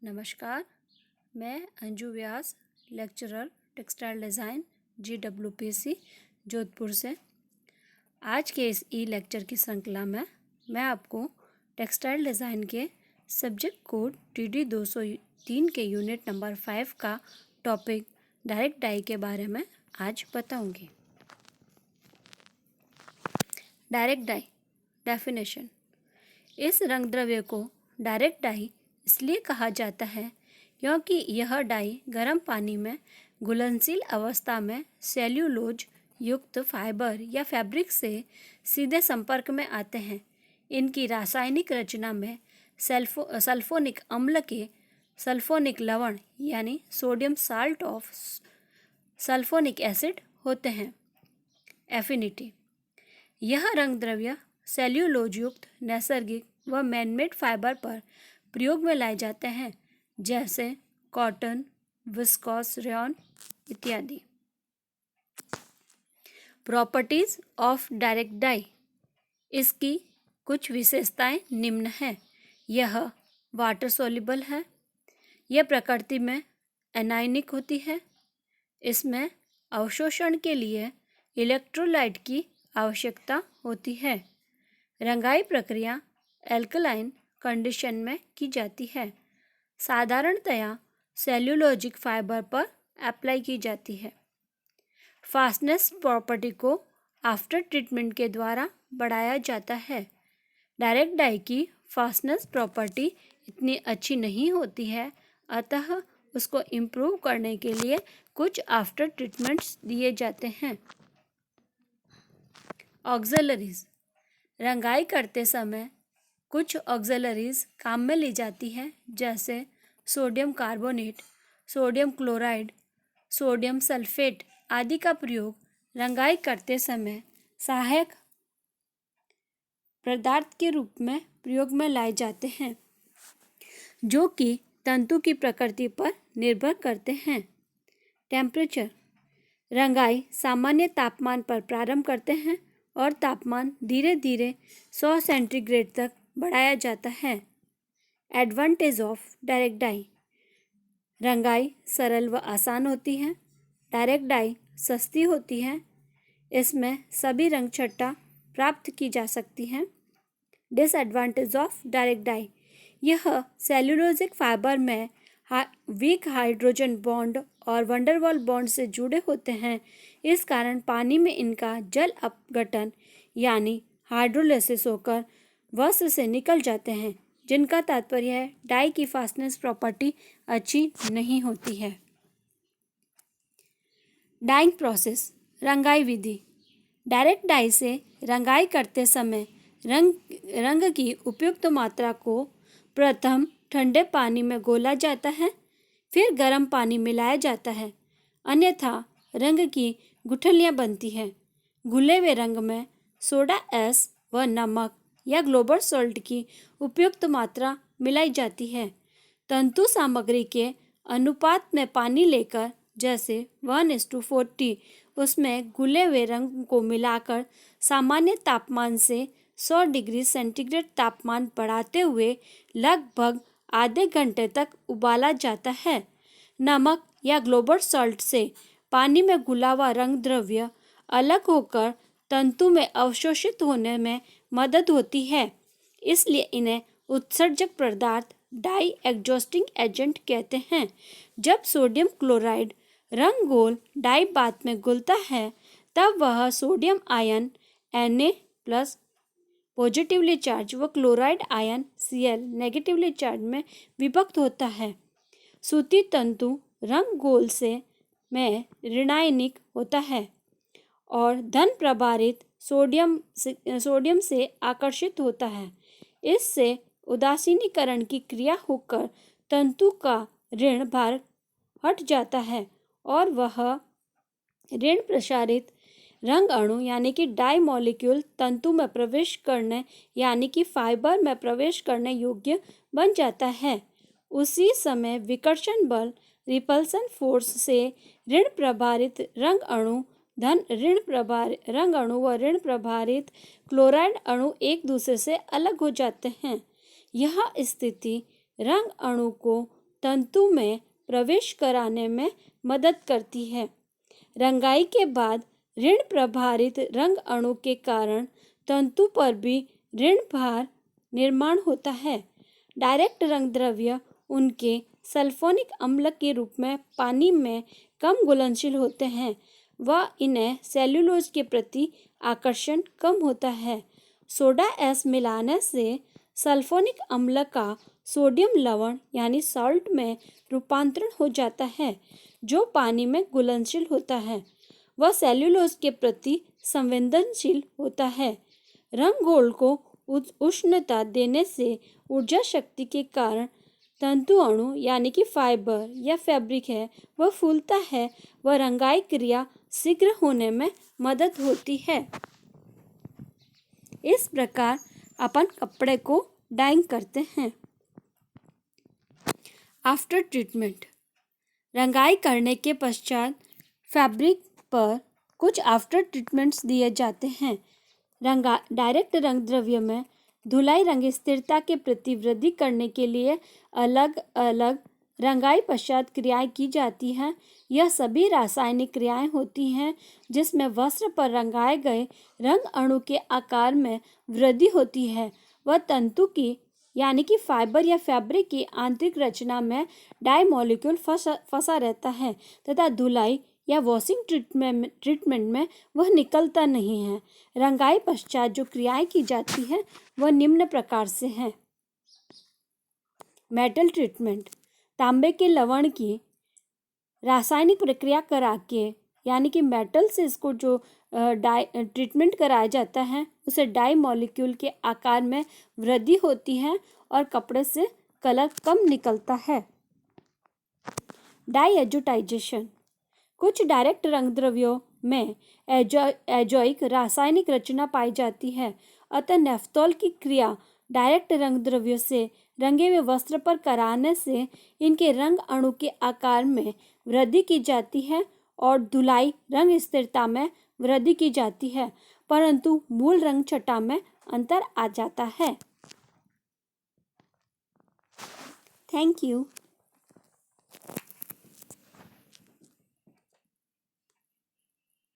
नमस्कार, मैं Anju Vyas, lecturer textile design GWPC Jodhpur से। आज के इस लेक्चर की श्रृंखला में मैं आपको टेक्सटाइल डिज़ाइन के सब्जेक्ट कोड TD 203 के यूनिट नंबर 5 का टॉपिक डायरेक्ट डाई के बारे में आज बताऊंगी। Direct dye definition. इस रंग द्रव्य को डायरेक्ट डाई इसलिए कहा जाता है क्योंकि यह डाई गर्म पानी में घुलनशील अवस्था में सेल्यूलोज युक्त फाइबर या फैब्रिक से सीधे संपर्क में आते हैं। इनकी रासायनिक रचना में सल्फोनिक अम्ल के सल्फोनिक लवण यानी sodium salt of sulphonic acid होते हैं। एफिनिटी। यह रंग द्रव्य सेल्यूलोज युक्त नैसर्गिक व मैनमेड फाइबर पर प्रयोग में लाए जाते हैं, जैसे कॉटन, विस्कोस रेयॉन इत्यादि। Properties of direct dye. इसकी कुछ विशेषताएं निम्न हैं। यह वाटर सोल्यूबल है। यह प्रकृति में एनायनिक होती है। इसमें अवशोषण के लिए इलेक्ट्रोलाइट की आवश्यकता होती है। रंगाई प्रक्रिया एल्कलाइन कंडीशन में की जाती है। साधारणतया सेल्यूलोजिक फाइबर पर अप्लाई की जाती है। फास्टनेस प्रॉपर्टी को आफ्टर ट्रीटमेंट के द्वारा बढ़ाया जाता है। डायरेक्ट डाई की फास्टनेस प्रॉपर्टी इतनी अच्छी नहीं होती है, अतः उसको इम्प्रूव करने के लिए कुछ आफ्टर ट्रीटमेंट्स दिए जाते हैं। ऑक्सिलरीज। रंगाई करते समय कुछ ऑक्सिलरीज काम में ली जाती हैं, जैसे sodium carbonate, sodium chloride, sodium sulphate आदि का प्रयोग रंगाई करते समय सहायक पदार्थ के रूप में प्रयोग में लाए जाते हैं, जो कि तंतु की प्रकृति पर निर्भर करते हैं। टेम्परेचर। रंगाई सामान्य तापमान पर प्रारंभ करते हैं और तापमान धीरे धीरे 100 सेंटीग्रेड तक बढ़ाया जाता है। Advantage of direct dye. रंगाई सरल व आसान होती है। डायरेक्ट डाई सस्ती होती है। इसमें सभी रंग छटा प्राप्त की जा सकती हैं। Disadvantage of direct dye. यह सेल्यूलोजिक फाइबर में वीक हाइड्रोजन बॉन्ड और वंडरवॉल बॉन्ड से जुड़े होते हैं। इस कारण पानी में इनका जल अपघटन यानी हाइड्रोलिसिस होकर वस्त्र से निकल जाते हैं, जिनका तात्पर्य है डाई की फास्टनेस प्रॉपर्टी अच्छी नहीं होती है। Dyeing process. रंगाई विधि। डायरेक्ट डाई से रंगाई करते समय रंग की उपयुक्त मात्रा को प्रथम ठंडे पानी में घोला जाता है, फिर गर्म पानी मिलाया जाता है, अन्यथा रंग की गुठलियाँ बनती हैं। घुले हुए रंग में सोडा एस व नमक या ग्लोबल सॉल्ट की उपयुक्त मात्रा मिलाई जाती है। तंतु सामग्री के अनुपात में पानी लेकर, जैसे 1:40, उसमें घुले हुए रंग को मिलाकर सामान्य तापमान से 100 डिग्री सेंटीग्रेड तापमान बढ़ाते हुए लगभग आधे घंटे तक उबाला जाता है। नमक या ग्लोबल सॉल्ट से पानी में घुला हुआ रंग द्रव्य अलग होकर तंतु में अवशोषित होने में मदद होती है, इसलिए इन्हें उत्सर्जक पदार्थ डाई एग्जॉस्टिंग एजेंट कहते हैं। जब सोडियम क्लोराइड रंग घोल डाई बाद में घुलता है, तब वह sodium ion Na+ positively charge व chloride ion Cl negatively charge में विभक्त होता है। सूती तंतु रंग घोल में ऋणायनिक होता है और धन प्रभारित सोडियम से आकर्षित होता है। इससे उदासीनीकरण की क्रिया होकर तंतु का ऋण भार हट जाता है और वह ऋण प्रसारित रंग अणु यानी कि डाई मॉलिक्यूल तंतु में प्रवेश करने यानी कि फाइबर में प्रवेश करने योग्य बन जाता है। उसी समय विकर्षण बल रिपल्सन फोर्स से ऋण प्रभारित रंग अणु व ऋण प्रभारित क्लोराइड अणु एक दूसरे से अलग हो जाते हैं। यह स्थिति रंग अणु को तंतु में प्रवेश कराने में मदद करती है। रंगाई के बाद ऋण प्रभारित रंग अणु के कारण तंतु पर भी ऋण भार निर्माण होता है। डायरेक्ट रंग द्रव्य उनके सल्फोनिक अम्ल के रूप में पानी में कम घुलनशील होते हैं व इन्हें सेल्यूलोज के प्रति आकर्षण कम होता है। सोडा एस मिलाने से सल्फोनिक अम्ल का सोडियम लवण यानी सॉल्ट में रूपांतरण हो जाता है, जो पानी में घुलनशील होता है वह सेल्यूलोज के प्रति संवेदनशील होता है। रंग घोल को उष्णता देने से ऊर्जा शक्ति के कारण तंतु अणु यानी कि फाइबर या फैब्रिक है वह फूलता है व रंगाई क्रिया शीघ्र होने में मदद होती है। इस प्रकार अपन कपड़े को डाइंग करते हैं। आफ्टर ट्रीटमेंट, रंगाई करने के पश्चात फैब्रिक पर कुछ आफ्टर ट्रीटमेंट्स दिए जाते हैं। डायरेक्ट रंग द्रव्य में धुलाई रंग स्थिरता के प्रति वृद्धि करने के लिए अलग अलग रंगाई पश्चात क्रियाएं की जाती हैं। यह सभी रासायनिक क्रियाएं होती हैं जिसमें वस्त्र पर रंगाए गए रंग अणु के आकार में वृद्धि होती है। वह तंतु की यानी कि फाइबर या फैब्रिक की आंतरिक रचना में डाई मॉलिक्यूल फंसा रहता है तथा धुलाई या वॉशिंग ट्रीटमेंट में वह निकलता नहीं है। रंगाई पश्चात जो क्रियाएं की जाती है वह निम्न प्रकार से हैं। मेटल ट्रीटमेंट, तांबे के लवण की रासायनिक प्रक्रिया करा के यानी कि मेटल से इसको जो ट्रीटमेंट कराया जाता है उसे डाई मॉलिक्यूल के आकार में वृद्धि होती है और कपड़े से कलर कम निकलता है। डाई एजोटाइजेशन, कुछ डायरेक्ट रंग द्रव्यों में एजोइक रासायनिक रचना पाई जाती है, अतः नेफ्थॉल की क्रिया डायरेक्ट रंग द्रव्यों से रंगे हुए वस्त्र पर कराने से इनके रंग अणु के आकार में वृद्धि की जाती है और धुलाई रंग स्थिरता में वृद्धि की जाती है, परंतु मूल रंग छटा में अंतर आ जाता है। Thank you.